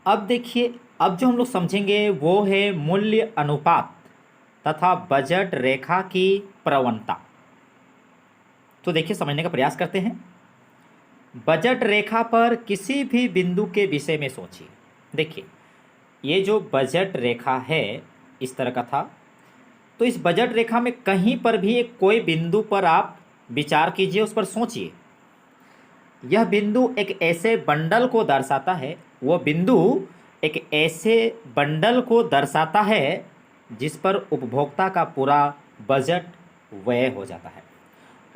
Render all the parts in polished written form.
अब देखिए, अब जो हम लोग समझेंगे वो है मूल्य अनुपात तथा बजट रेखा की प्रवणता। तो देखिए, समझने का प्रयास करते हैं। बजट रेखा पर किसी भी बिंदु के विषय में सोचिए। देखिए, ये जो बजट रेखा है इस तरह का था, तो इस बजट रेखा में कहीं पर भी एक कोई बिंदु पर आप विचार कीजिए, उस पर सोचिए। यह बिंदु एक ऐसे बंडल को दर्शाता है, वो बिंदु एक ऐसे बंडल को दर्शाता है जिस पर उपभोक्ता का पूरा बजट व्यय हो जाता है।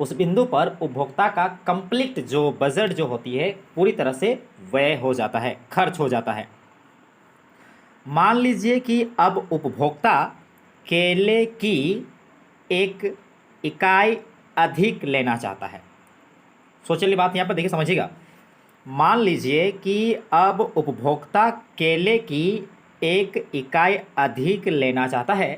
उस बिंदु पर उपभोक्ता का कंप्लीट जो बजट जो होती है पूरी तरह से व्यय हो जाता है, खर्च हो जाता है। मान लीजिए कि अब उपभोक्ता केले की एक इकाई अधिक लेना चाहता है। सोचिए बात यहाँ पर, देखिए समझिएगा। मान लीजिए कि अब उपभोक्ता केले की एक इकाई अधिक लेना चाहता है,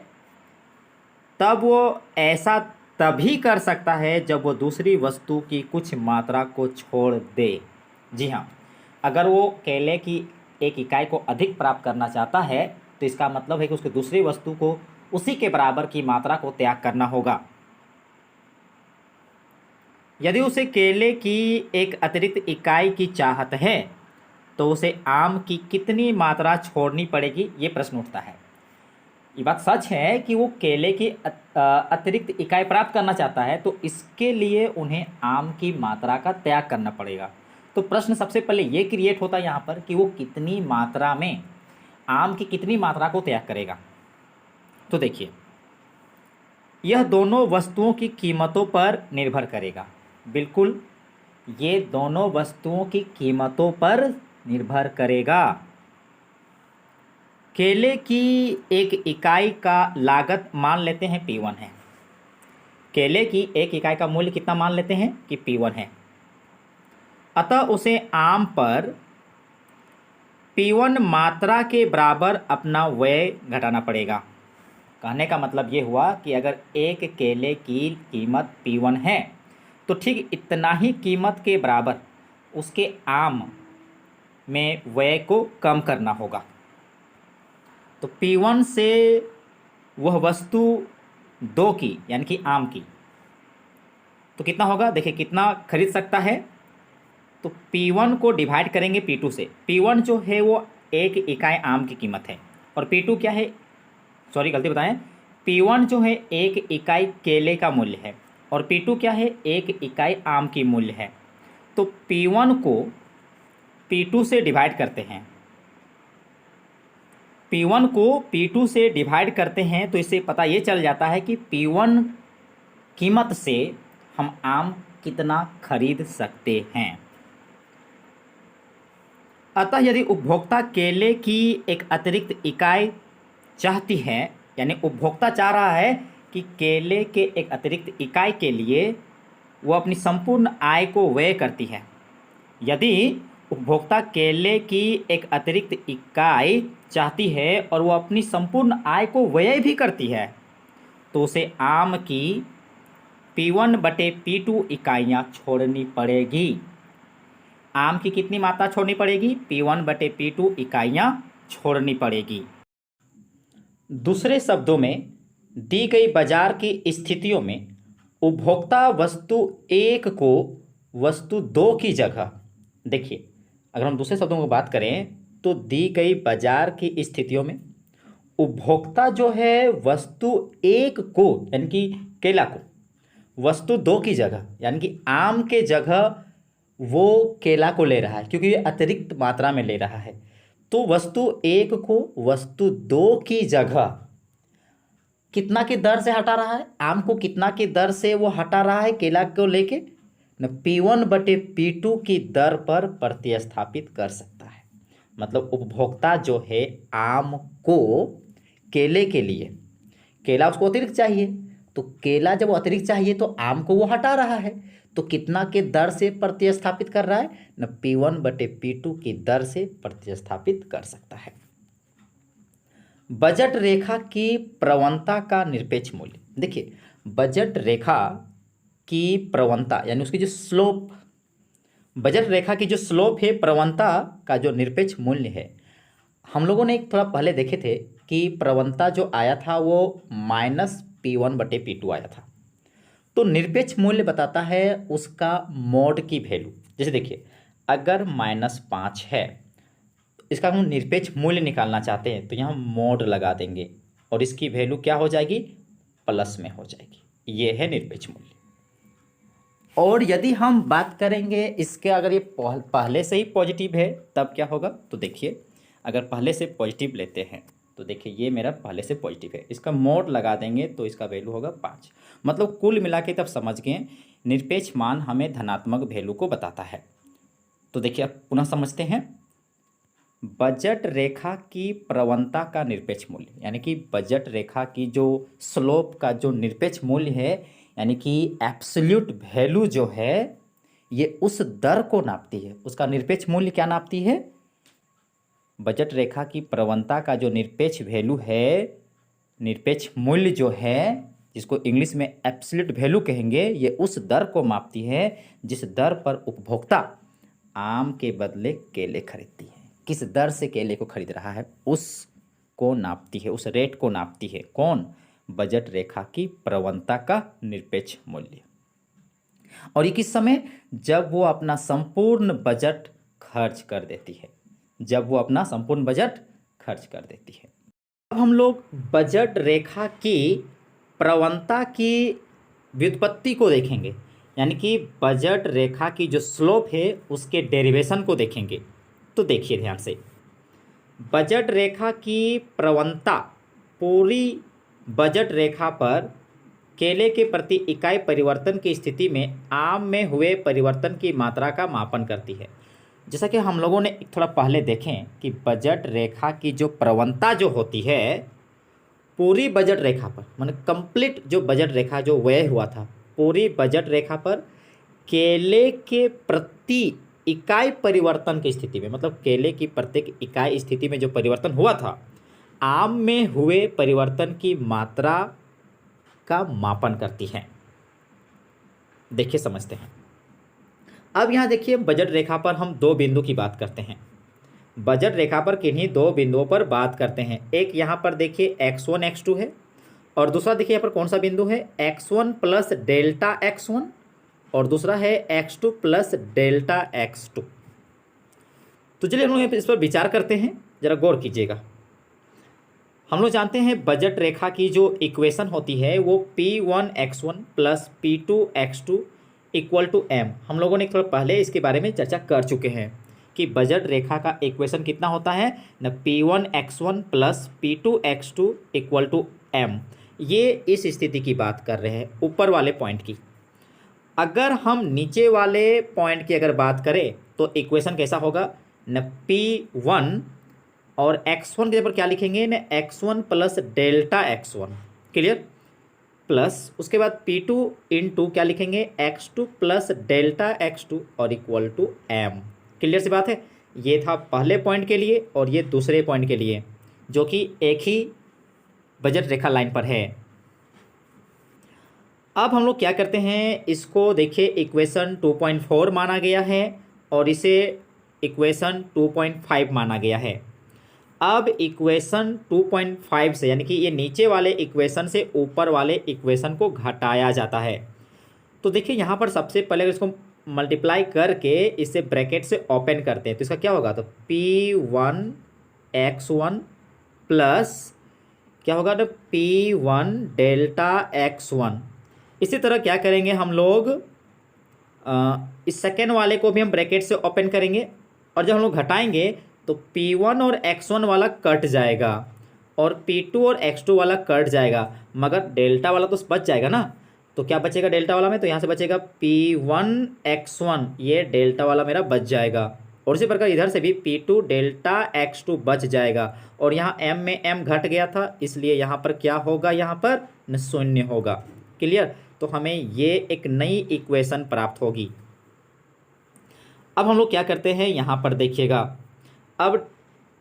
तब वो ऐसा तभी कर सकता है जब वो दूसरी वस्तु की कुछ मात्रा को छोड़ दे। जी हाँ, अगर वो केले की एक इकाई को अधिक प्राप्त करना चाहता है तो इसका मतलब है कि उसके दूसरी वस्तु को उसी के बराबर की मात्रा को त्याग करना होगा। यदि उसे केले की एक अतिरिक्त इकाई की चाहत है तो उसे आम की कितनी मात्रा छोड़नी पड़ेगी, ये प्रश्न उठता है। ये बात सच है कि वो केले की अतिरिक्त इकाई प्राप्त करना चाहता है, तो इसके लिए उन्हें आम की मात्रा का त्याग करना पड़ेगा। तो प्रश्न सबसे पहले ये क्रिएट होता है यहाँ पर कि वो कितनी मात्रा में, आम की कितनी मात्रा को त्याग करेगा। तो देखिए, यह दोनों वस्तुओं की कीमतों पर निर्भर करेगा। बिल्कुल, ये दोनों वस्तुओं की कीमतों पर निर्भर करेगा। केले की एक इकाई का लागत मान लेते हैं P1 है। केले की एक इकाई का मूल्य कितना मान लेते हैं कि P1 है। अतः उसे आम पर P1 मात्रा के बराबर अपना व्यय घटाना पड़ेगा। कहने का मतलब ये हुआ कि अगर एक केले की कीमत P1 है तो ठीक इतना ही कीमत के बराबर उसके आम में व्यय को कम करना होगा। तो P1 से वह वस्तु 2 की यानी कि आम की, तो कितना होगा, देखिए कितना खरीद सकता है। तो P1 को डिवाइड करेंगे P2 से। P1 जो है वो एक इकाई आम की कीमत है, और P2 क्या है, सॉरी गलती बताएं, P1 जो है एक इकाई केले का मूल्य है और P2 क्या है, एक इकाई आम की मूल्य है। तो P1 को P2 से डिवाइड करते हैं, P1 को P2 से डिवाइड करते हैं तो इससे पता ये चल जाता है कि P1 कीमत से हम आम कितना खरीद सकते हैं। अतः यदि उपभोक्ता केले की एक अतिरिक्त इकाई चाहती है, यानी उपभोक्ता चाह रहा है कि केले के एक अतिरिक्त इकाई के लिए वो अपनी संपूर्ण आय को व्यय करती है। यदि उपभोक्ता केले की एक अतिरिक्त इकाई चाहती है और वो अपनी संपूर्ण आय को व्यय भी करती है, तो उसे आम की P1/P2 इकाइयाँ छोड़नी पड़ेगी। आम की कितनी मात्रा छोड़नी पड़ेगी, P1/P2 इकाइयाँ छोड़नी पड़ेगी। दूसरे शब्दों में, दी गई बाजार की स्थितियों में उपभोक्ता वस्तु 1 को वस्तु 2 की जगह, देखिए अगर हम दूसरे शब्दों में बात करें तो दी गई बाजार की स्थितियों में उपभोक्ता जो है वस्तु 1 को यानी कि केला को वस्तु 2 की जगह यानी कि आम के जगह वो केला को ले रहा है, क्योंकि ये अतिरिक्त मात्रा में ले रहा है। तो वस्तु 1 को वस्तु 2 की जगह कितना की दर से हटा रहा है, आम को कितना की दर से वो हटा रहा है केला को लेके न, P1/P2 की दर पर प्रतिस्थापित कर सकता है। मतलब उपभोक्ता जो है आम को केले के लिए, केला उसको अतिरिक्त चाहिए, तो केला जब वो अतिरिक्त चाहिए तो आम को वो हटा रहा है, तो कितना के दर से प्रतिस्थापित कर रहा है न, P1/P2 की दर से प्रतिस्थापित कर सकता है। बजट रेखा की प्रवणता का निरपेक्ष मूल्य, देखिए बजट रेखा की प्रवणता यानी उसकी जो स्लोप, बजट रेखा की जो स्लोप है प्रवणता का जो निरपेक्ष मूल्य है, हम लोगों ने एक थोड़ा पहले देखे थे कि प्रवणता जो आया था वो -P1/P2 आया था। तो निरपेक्ष मूल्य बताता है उसका मोड की वैल्यू। जैसे देखिए, अगर -5 है, इसका हम निरपेक्ष मूल्य निकालना चाहते हैं तो यहाँ मोड लगा देंगे और इसकी वैल्यू क्या हो जाएगी, प्लस में हो जाएगी। ये है निरपेक्ष मूल्य। और यदि हम बात करेंगे इसके, अगर ये पहले से ही पॉजिटिव है तब क्या होगा, तो देखिए अगर पहले से पॉजिटिव लेते हैं तो देखिए ये मेरा पहले से पॉजिटिव है, इसका मोड लगा देंगे तो इसका वैल्यू होगा 5। मतलब कुल मिला के तब समझ गए निरपेक्ष मान हमें धनात्मक वैल्यू को बताता है। तो देखिए अब पुनः समझते हैं, बजट रेखा की प्रवणता का निरपेक्ष मूल्य, यानी कि बजट रेखा की जो स्लोप का जो निरपेक्ष मूल्य है, यानी कि एब्सोल्यूट वैल्यू जो है, ये उस दर को नापती है। उसका निरपेक्ष मूल्य क्या नापती है, बजट रेखा की प्रवणता का जो निरपेक्ष वैल्यू है, निरपेक्ष मूल्य जो है, जिसको इंग्लिश में एब्सोल्यूट वैल्यू कहेंगे, ये उस दर को मापती है जिस दर पर उपभोक्ता आम के बदले केले खरीदती है। किस दर से केले को खरीद रहा है उसको नापती है, उस रेट को नापती है। कौन, बजट रेखा की प्रवणता का निरपेक्ष मूल्य। और ये किस समय, जब वो अपना संपूर्ण बजट खर्च कर देती है, जब वो अपना संपूर्ण बजट खर्च कर देती है। अब हम लोग बजट रेखा की प्रवणता की व्युत्पत्ति को देखेंगे, यानी कि बजट रेखा की जो स्लोप है उसके डेरिवेशन को देखेंगे। तो देखिए ध्यान से, बजट रेखा की प्रवणता पूरी बजट रेखा पर केले के प्रति इकाई परिवर्तन की स्थिति में आम में हुए परिवर्तन की मात्रा का मापन करती है। जैसा कि हम लोगों ने थोड़ा पहले देखें कि बजट रेखा की जो प्रवणता जो होती है पूरी बजट रेखा पर, माने कंप्लीट जो बजट रेखा जो व्यय हुआ था, पूरी बजट रेखा पर केले के प्रति इकाई परिवर्तन की स्थिति में, मतलब केले की प्रत्येक इकाई स्थिति में जो परिवर्तन हुआ था, आम में हुए परिवर्तन की मात्रा का मापन करती है। देखिए समझते हैं। अब यहाँ देखिए बजट रेखा पर हम दो बिंदु की बात करते हैं। बजट रेखा पर किन्हीं दो बिंदुओं पर बात करते हैं। एक यहाँ पर देखिए x1 x2 है और दूसरा देखिए यहाँ पर कौन सा बिंदु है, x1 प्लस डेल्टा x1 और दूसरा है x2 प्लस डेल्टा x2। तो चलिए हम लोग इस पर विचार करते हैं, जरा गौर कीजिएगा। हम लोग जानते हैं बजट रेखा की जो इक्वेशन होती है वो P1x1 plus P2x2 equal to m। हम लोगों ने थोड़ा पहले इसके बारे में चर्चा कर चुके हैं कि बजट रेखा का इक्वेशन कितना होता है न, P1x1 plus P2x2 equal to m। ये इस स्थिति की बात कर रहे हैं, ऊपर वाले पॉइंट की। अगर हम नीचे वाले पॉइंट की अगर बात करें तो इक्वेशन कैसा होगा न, P1 और x1 के ऊपर क्या लिखेंगे न, x1 plus delta x1, clear, plus उसके बाद P2 इंटू क्या लिखेंगे, x2 प्लस डेल्टा x2 और इक्वल टू m। क्लियर सी बात है। ये था पहले पॉइंट के लिए और ये दूसरे पॉइंट के लिए जो कि एक ही बजट रेखा लाइन पर है। अब हम लोग क्या करते हैं, इसको देखिए इक्वेशन 2.4 माना गया है और इसे इक्वेशन 2.5 माना गया है। अब इक्वेशन 2.5 से, यानी कि ये नीचे वाले इक्वेशन से ऊपर वाले इक्वेशन को घटाया जाता है। तो देखिए यहाँ पर सबसे पहले इसको मल्टीप्लाई करके इसे ब्रैकेट से ओपन करते हैं तो इसका क्या होगा, तो P1x1 प्लस क्या होगा तो P1 डेल्टा x1। इसी तरह क्या करेंगे हम लोग, इस सेकेंड वाले को भी हम ब्रैकेट से ओपन करेंगे और जब हम लोग घटाएंगे तो P1 और x1 वाला कट जाएगा और P2 और x2 वाला कट जाएगा, मगर डेल्टा वाला तो बच जाएगा ना। तो क्या बचेगा डेल्टा वाला में, तो यहाँ से बचेगा P1x1, ये डेल्टा वाला मेरा बच जाएगा। और इसी प्रकार इधर से भी P2 डेल्टा x2 बच जाएगा और यहाँ m में m घट गया था इसलिए यहाँ पर क्या होगा, यहाँ पर शून्य होगा। क्लियर। तो हमें ये एक नई इक्वेशन प्राप्त होगी। अब हम लोग क्या करते हैं, यहाँ पर देखिएगा, अब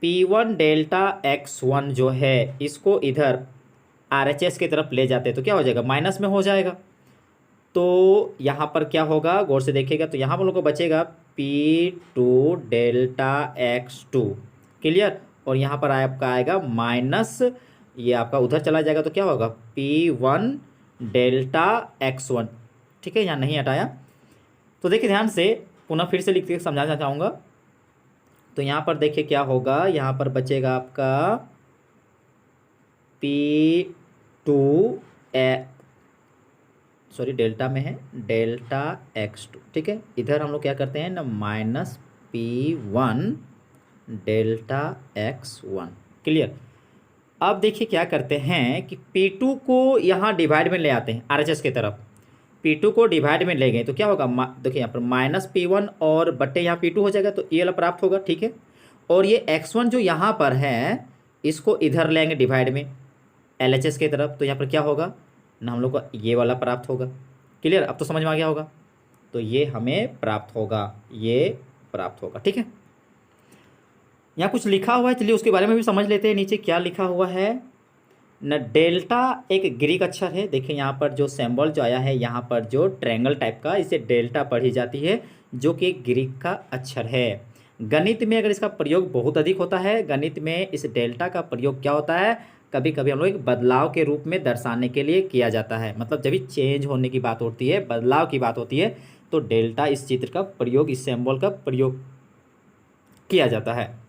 P1 डेल्टा x1 जो है इसको इधर RHS की तरफ ले जाते हैं तो क्या हो जाएगा, माइनस में हो जाएगा। तो यहाँ पर क्या होगा, गौर से देखिएगा, तो यहाँ पर लोग को बचेगा P2 डेल्टा x2, क्लियर, और यहाँ पर आपका आएगा माइनस, ये आपका उधर चला जाएगा तो क्या होगा P1 डेल्टा x1। ठीक है, यहाँ नहीं हटाया। तो देखिए ध्यान से पुनः फिर से लिख के समझाना चाहूँगा। तो यहाँ पर देखिए क्या होगा, यहाँ पर बचेगा आपका P2 सॉरी डेल्टा में है डेल्टा x2। ठीक है, इधर हम लोग क्या करते हैं ना minus P1 delta x1। Clear. अब देखिए क्या करते हैं कि P2 को यहाँ डिवाइड में ले आते हैं RHS की तरफ। P2 को डिवाइड में ले गए तो क्या होगा, देखिए यहाँ पर माइनस P1 और बट्टे यहाँ P2 हो जाएगा तो ये वाला प्राप्त होगा। ठीक है, और ये x1 जो यहाँ पर है इसको इधर लेंगे डिवाइड में LHS की तरफ, तो यहाँ पर क्या होगा ना हम लोग को ये वाला प्राप्त होगा। क्लियर, अब तो समझ में आ गया होगा। तो ये हमें प्राप्त होगा, ये प्राप्त होगा। ठीक है, यहाँ कुछ लिखा हुआ है, चलिए उसके बारे में भी समझ लेते हैं। नीचे क्या लिखा हुआ है न, डेल्टा एक ग्रीक अक्षर है। देखिए यहाँ पर जो सिंबल जो आया है, यहाँ पर जो ट्रायंगल टाइप का, इसे डेल्टा पढ़ी जाती है, जो कि एक ग्रीक का अक्षर है। गणित में अगर इसका प्रयोग बहुत अधिक होता है, गणित में इस डेल्टा का प्रयोग क्या होता है, कभी कभी हम लोग एक बदलाव के रूप में दर्शाने के लिए किया जाता है। मतलब जब भी चेंज होने की बात होती है, बदलाव की बात होती है, तो डेल्टा इस चित्र का प्रयोग, इस सिंबल का प्रयोग किया जाता है।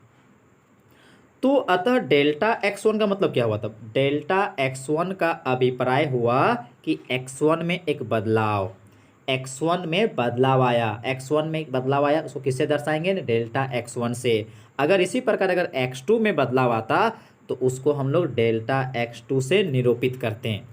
तो अतः डेल्टा x1 का मतलब क्या हुआ, तब डेल्टा x1 का अभिप्राय हुआ कि x1 में एक बदलाव, x1 में बदलाव आया, x1 में एक बदलाव आया, उसको किससे दर्शाएंगे, डेल्टा x1 से। अगर इसी प्रकार अगर x2 में बदलाव आता तो उसको हम लोग डेल्टा x2 से निरूपित करते हैं।